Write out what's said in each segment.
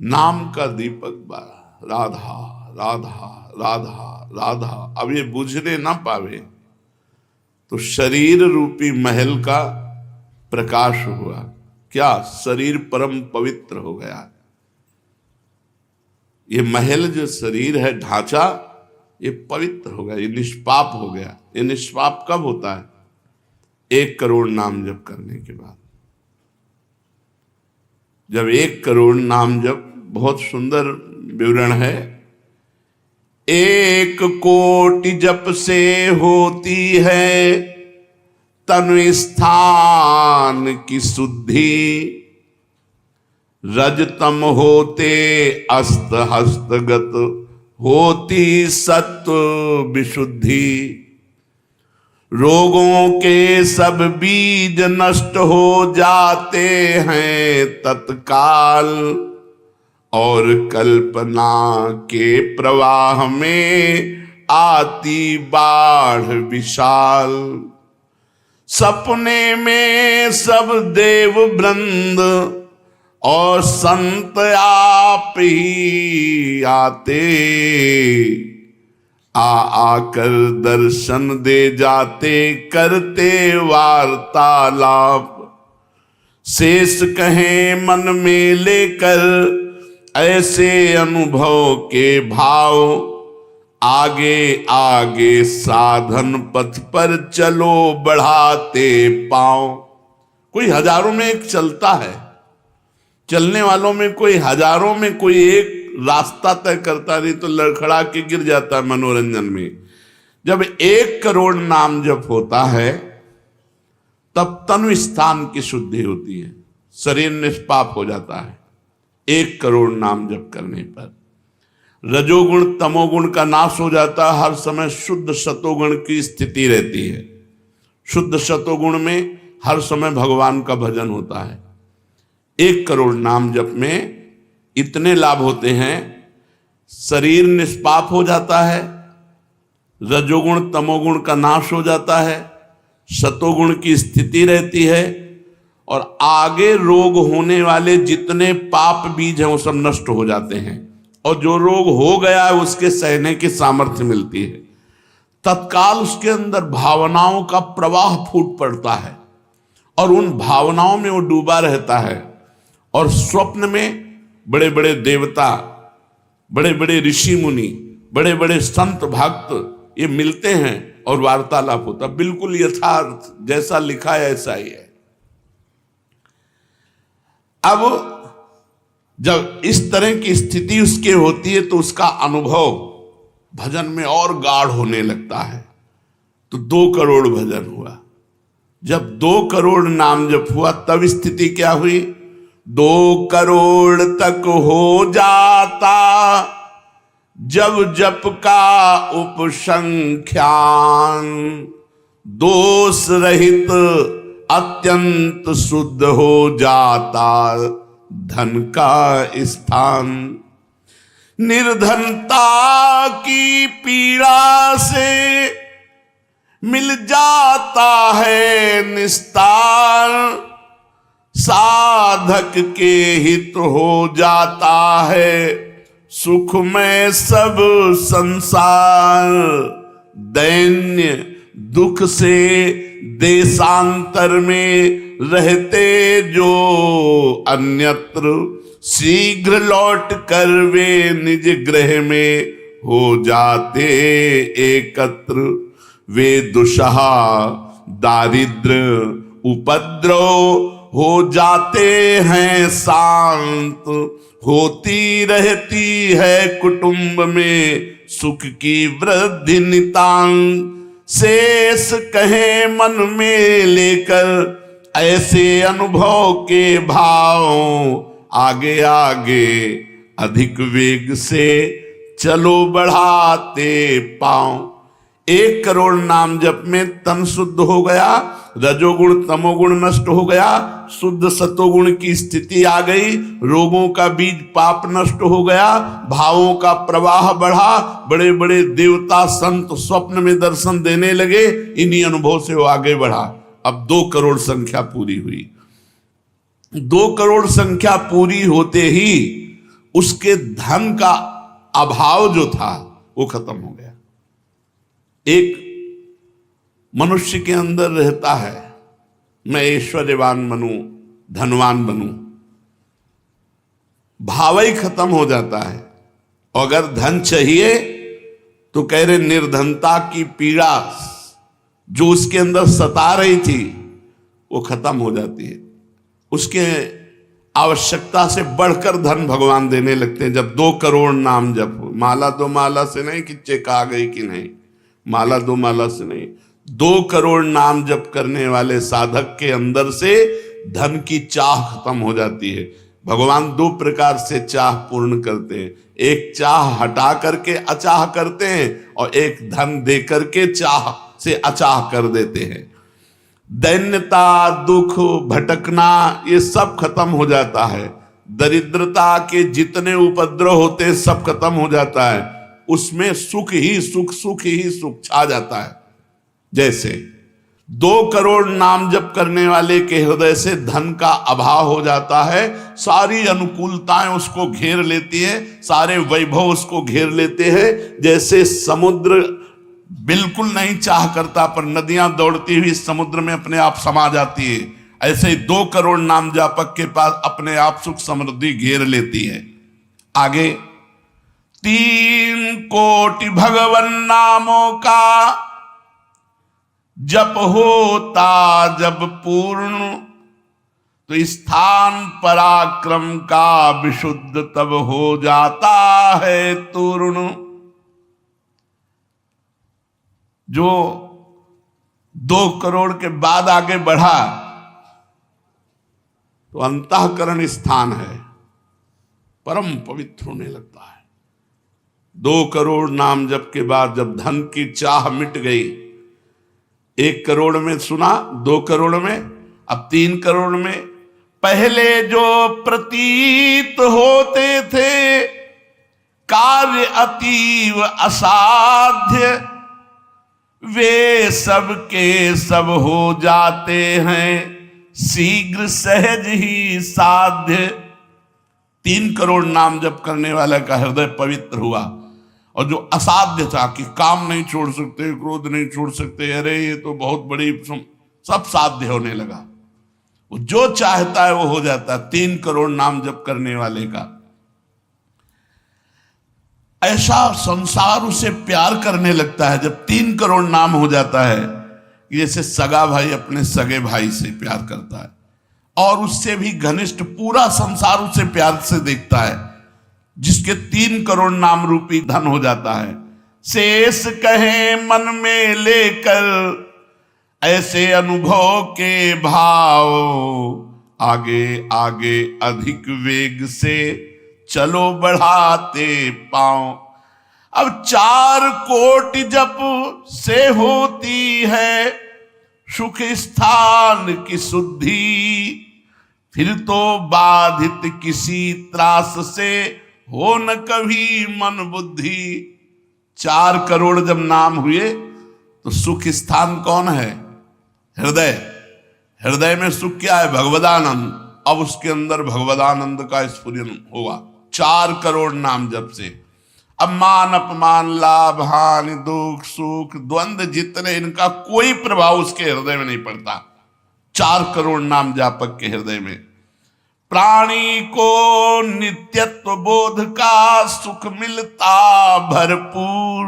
नाम का दीपक बारा, राधा राधा राधा राधा। अब ये बुझने ना पावे तो शरीर रूपी महल का प्रकाश हुआ। क्या? शरीर परम पवित्र हो गया। ये महल जो शरीर है, ढांचा, ये पवित्र हो गया, ये निष्पाप हो गया। ये निष्पाप कब होता है? 1 करोड़ नाम जप करने के बाद। जब 1 करोड़ नाम जप, बहुत सुंदर विवरण है, 1 कोटि जप से होती है तनु स्थान की शुद्धि, रजतम होते अस्त हस्तगत होती सत्व विशुद्धि, रोगों के सब बीज नष्ट हो जाते हैं तत्काल, और कल्पना के प्रवाह में आती बाढ़ विशाल। सपने में सब देव वृंद और संत आप ही आते, आकर दर्शन दे जाते, करते वार्तालाप। शेष कहें मन में लेकर ऐसे अनुभव के भाव, आगे आगे साधन पथ पर चलो बढ़ाते पांव। कोई हजारों में एक चलता है, चलने वालों में कोई हजारों में कोई एक रास्ता तय करता, नहीं तो लड़खड़ा के गिर जाता है मनोरंजन में। जब 1 करोड़ नाम जप होता है तब तनु स्थान की शुद्धि होती है, शरीर निष्पाप हो जाता है 1 करोड़ नाम जप करने पर। रजोगुण तमोगुण का नाश हो जाता है, हर समय शुद्ध सतोगुण की स्थिति रहती है। शुद्ध सतोगुण में हर समय भगवान का भजन होता है। 1 करोड़ नाम जप में इतने लाभ होते हैं, शरीर निष्पाप हो जाता है, रजोगुण तमोगुण का नाश हो जाता है, सतोगुण की स्थिति रहती है, और आगे रोग होने वाले जितने पाप बीज हैं वो सब नष्ट हो जाते हैं, और जो रोग हो गया है उसके सहने की सामर्थ्य मिलती है। तत्काल उसके अंदर भावनाओं का प्रवाह फूट पड़ता है और उन भावनाओं में वो डूबा रहता है, और स्वप्न में बड़े बड़े देवता, बड़े बड़े ऋषि मुनि, बड़े बड़े संत भक्त ये मिलते हैं और वार्तालाप होता। बिल्कुल यथार्थ जैसा लिखा है ऐसा ही है। अब जब इस तरह की स्थिति उसके होती है तो उसका अनुभव भजन में और गाढ़ होने लगता है। तो 2 करोड़ भजन हुआ। जब 2 करोड़ नाम जप हुआ तब स्थिति क्या हुई? 2 करोड़ तक हो जाता जब जप का उपसंख्यान, दोष रहित अत्यंत शुद्ध हो जाता धन का स्थान। निर्धनता की पीड़ा से मिल जाता है निस्तार, साधक के हित हो जाता है सुखमय सब संसार। दैन्य दुख से देशांतर में रहते जो अन्यत्र, शीघ्र लौट कर वे निज गृह में हो जाते एकत्र। वे दुषहा दारिद्र उपद्रव हो जाते हैं शांत, होती रहती है कुटुंब में सुख की वृद्धि नितांत। शेष कहे मन में लेकर ऐसे अनुभव के भाव, आगे आगे अधिक वेग से चलो बढ़ाते पांव। 1 करोड़ नाम जप में तन शुद्ध हो गया, रजोगुण तमोगुण नष्ट हो गया, शुद्ध सतोगुण की स्थिति आ गई, रोगों का बीज पाप नष्ट हो गया, भावों का प्रवाह बढ़ा, बड़े बड़े देवता संत स्वप्न में दर्शन देने लगे। इन्हीं अनुभव से वो आगे बढ़ा। अब 2 करोड़ संख्या पूरी हुई। 2 करोड़ संख्या पूरी होते ही उसके धन का अभाव जो था वो खत्म हो गया। एक मनुष्य के अंदर रहता है, मैं ऐश्वर्यवान बनूं, धनवान बनूं, भाव ही खत्म हो जाता है। अगर धन चाहिए तो कह रहे निर्धनता की पीड़ा जो उसके अंदर सता रही थी वो खत्म हो जाती है। उसके आवश्यकता से बढ़कर धन भगवान देने लगते हैं। जब 2 करोड़ नाम जप, माला 2 माला से नहीं कि चेक आ गई कि नहीं, माला 2 माला से नहीं, 2 करोड़ नाम जप करने वाले साधक के अंदर से धन की चाह खत्म हो जाती है। भगवान 2 प्रकार से चाह पूर्ण करते हैं, एक चाह हटा करके अचाह करते हैं और एक धन दे करके चाह से अचाह कर देते हैं। दैन्यता, दुख, भटकना ये सब खत्म हो जाता है। दरिद्रता के जितने उपद्रव होते हैं सब खत्म हो जाता है। उसमें सुख ही सुख, सुख ही सुख छा जाता है। जैसे 2 करोड़ नाम जप करने वाले के हृदय से धन का अभाव हो जाता है, सारी अनुकूलताएं उसको घेर लेती है, सारे वैभव उसको घेर लेते हैं। जैसे समुद्र बिल्कुल नहीं चाह करता पर नदियां दौड़ती हुई समुद्र में अपने आप समा जाती है, ऐसे ही 2 करोड़ नाम जापक के पास अपने आप सुख समृद्धि घेर लेती है। आगे 3 कोटि भगवन नामों का जप होता जब पूर्ण, तो स्थान पराक्रम का विशुद्ध तब हो जाता है तूर्ण। जो 2 करोड़ के बाद आगे बढ़ा तो अंतःकरण स्थान है, परम पवित्र होने लगता है। 2 करोड़ नाम जप के बाद जब धन की चाह मिट गई, 1 करोड़ में सुना, 2 करोड़ में, अब 3 करोड़ में, पहले जो प्रतीत होते थे कार्य अतीव असाध्य, वे सब के सब हो जाते हैं शीघ्र सहज ही साध्य। 3 करोड़ नाम जप करने वाला का हृदय पवित्र हुआ, और जो असाध्य था कि काम नहीं छोड़ सकते, क्रोध नहीं छोड़ सकते, अरे ये तो बहुत बड़ी, सब साध्य होने लगा। वो जो चाहता है वो हो जाता है 3 करोड़ नाम जप करने वाले का। ऐसा संसार उसे प्यार करने लगता है जब 3 करोड़ नाम हो जाता है, जैसे सगा भाई अपने सगे भाई से प्यार करता है, और उससे भी घनिष्ठ पूरा संसार उसे प्यार से देखता है, जिसके 3 करोड़ नाम रूपी धन हो जाता है। शेष कहे मन में लेकर ऐसे अनुभव के भाव, आगे आगे अधिक वेग से चलो बढ़ाते पांव। अब 4 कोटि जप से होती है सुख स्थान की शुद्धि, फिर तो बाधित किसी त्रास से हो न कभी मन बुद्धि। 4 करोड़ जब नाम हुए तो सुख स्थान कौन है? हृदय। हृदय में सुख क्या है? भगवदानंद। अब उसके अंदर भगवदानंद का स्फुरन होगा 4 करोड़ नाम जप से। अब मान अपमान, लाभ हानि, दुख सुख, द्वंद्व जितने, इनका कोई प्रभाव उसके हृदय में नहीं पड़ता 4 करोड़ नाम जापक के हृदय में। प्राणी को नित्यत्व बोध का सुख मिलता भरपूर,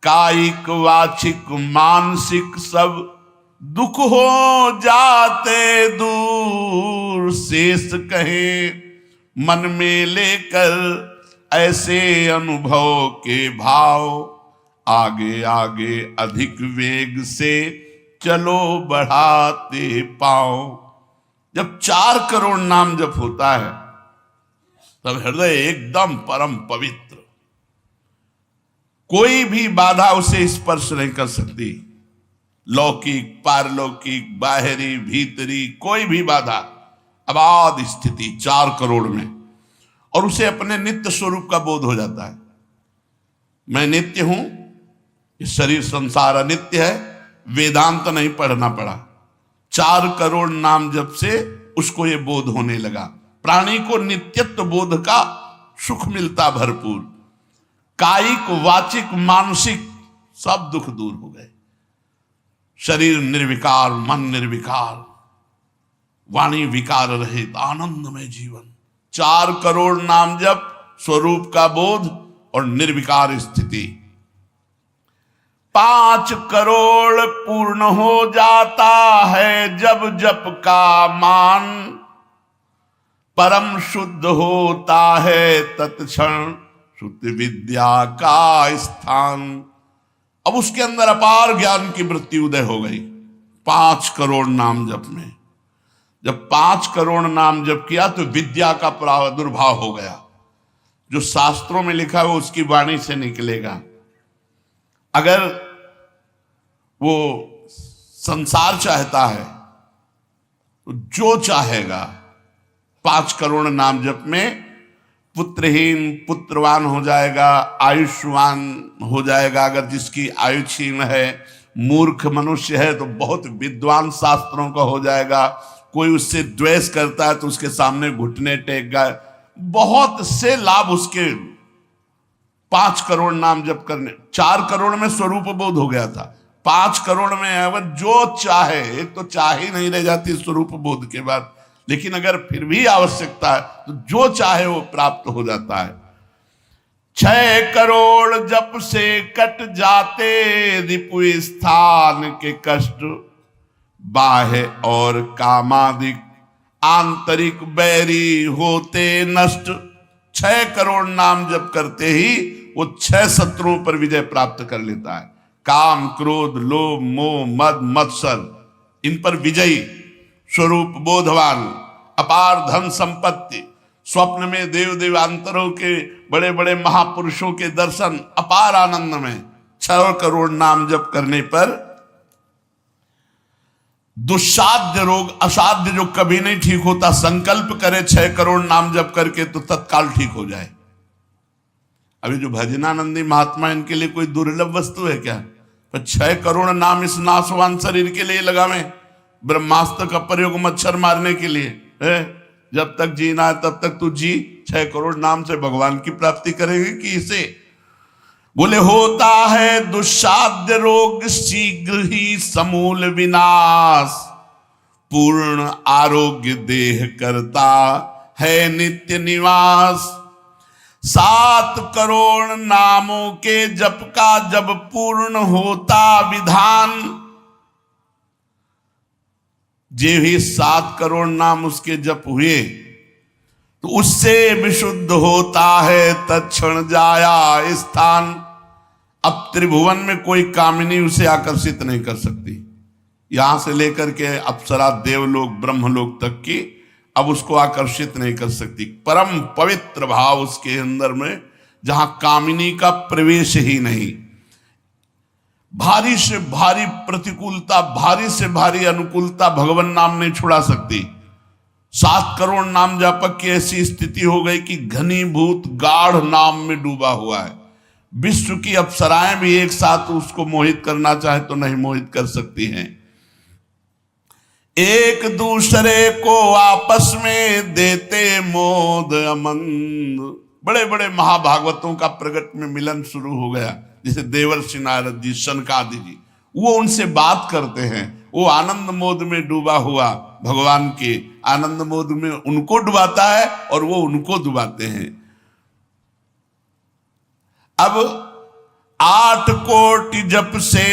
कायिक वाचिक मानसिक सब दुख हो जाते दूर। शेष कहे मन में लेकर ऐसे अनुभव के भाव, आगे आगे अधिक वेग से चलो बढ़ाते पाओ। जब 4 करोड़ नाम जप होता है तब हृदय एकदम परम पवित्र, कोई भी बाधा उसे स्पर्श नहीं कर सकती। लौकिक, पारलौकिक, बाहरी, भीतरी, कोई भी बाधा, अबाध स्थिति 4 करोड़ में। और उसे अपने नित्य स्वरूप का बोध हो जाता है। मैं नित्य हूं, ये शरीर संसार अनित्य है, वेदांत नहीं पढ़ना पड़ा। 4 करोड़ नाम जप से उसको ये बोध होने लगा। प्राणी को नित्यत्व बोध का सुख मिलता भरपूर, कायिक वाचिक मानसिक सब दुख दूर हो गए। शरीर निर्विकार, मन निर्विकार, वाणी विकार रहित, आनंदमय जीवन। 4 करोड़ नाम जप, स्वरूप का बोध और निर्विकार स्थिति। 5 करोड़ पूर्ण हो जाता है जब जप का मान, परम शुद्ध होता है तत्क्षण शुद्ध विद्या का स्थान। अब उसके अंदर अपार ज्ञान की वृत्ति उदय हो गई 5 करोड़ नाम जप में। जब 5 करोड़ नाम जप किया तो विद्या का प्रादुर्भाव हो गया। जो शास्त्रों में लिखा है वो उसकी वाणी से निकलेगा। अगर वो संसार चाहता है तो जो चाहेगा 5 करोड़ नाम जप में पुत्रहीन पुत्रवान हो जाएगा, आयुष्मान हो जाएगा। अगर जिसकी आयु क्षीण है, मूर्ख मनुष्य है तो बहुत विद्वान शास्त्रों का हो जाएगा। कोई उससे द्वेष करता है तो उसके सामने घुटने टेक गए। बहुत से लाभ उसके 5 करोड़ नाम जप करने। 4 करोड़ में स्वरूप बोध हो गया था, 5 करोड़ में अगर जो चाहे, एक तो चाह ही नहीं रह जाती स्वरूप बोध के बाद, लेकिन अगर फिर भी आवश्यकता है तो जो चाहे वो प्राप्त हो जाता है। 6 करोड़ जप से कट जाते रिपु स्थान के कष्ट, बाह्य और कामादिक आंतरिक बैरी होते नष्ट। 6 करोड़ नाम जप करते ही वो 6 शत्रुओं पर विजय प्राप्त कर लेता है। काम, क्रोध, लोभ, मोह, मद, मत्सर, इन पर विजयी, स्वरूप बोधवान, अपार धन संपत्ति, स्वप्न में देव देवांतरों के बड़े बड़े महापुरुषों के दर्शन, अपार आनंद में। 6 करोड़ नाम जप करने पर दुस्साध्य रोग, असाध्य जो कभी नहीं ठीक होता, संकल्प करे 6 करोड़ नाम जप करके तो तत्काल ठीक हो जाए। अभी जो भजनानंदी महात्मा, इनके लिए कोई दुर्लभ वस्तु है क्या? पर 6 करोड़ नाम इस नाशवान शरीर के लिए लगावे। ब्रह्मास्त्र का प्रयोग मच्छर मारने के लिए है। जब तक जीना है तब तक तू जी। 6 करोड़ नाम से भगवान की प्राप्ति करेंगे कि इसे? बोले होता है दुस्साध्य रोग शीघ्र ही समूल विनाश, पूर्ण आरोग्य देह करता है नित्य निवास। 7 करोड़ नामों के जप का जब पूर्ण होता विधान, जे भी 7 करोड़ नाम उसके जप हुए तो उससे विशुद्ध होता है तत्क्षण जाया स्थान। अब त्रिभुवन में कोई कामिनी उसे आकर्षित नहीं कर सकती। यहां से लेकर के अप्सरा, देवलोक, ब्रह्मलोक तक की अब उसको आकर्षित नहीं कर सकती। परम पवित्र भाव उसके अंदर में, जहां कामिनी का प्रवेश ही नहीं। भारी से भारी प्रतिकूलता, भारी से भारी अनुकूलता भगवान नाम नहीं छुड़ा सकती। 7 करोड़ नाम जापक की ऐसी स्थिति हो गई कि घनीभूत गाढ़ नाम में डूबा हुआ है। विश्व की अप्सराएं भी एक साथ उसको मोहित करना चाहे तो नहीं मोहित कर सकती हैं। एक दूसरे को आपस में देते मोद अमंद। बड़े बड़े महाभागवतों का प्रगट में मिलन शुरू हो गया। जैसे देवर्षि नारद जी, सनकादि जी, वो उनसे बात करते हैं। वो आनंद मोद में डूबा हुआ भगवान के आनंद मोद में उनको डुबाता है और वो उनको डुबाते हैं। अब 8 कोटि जप से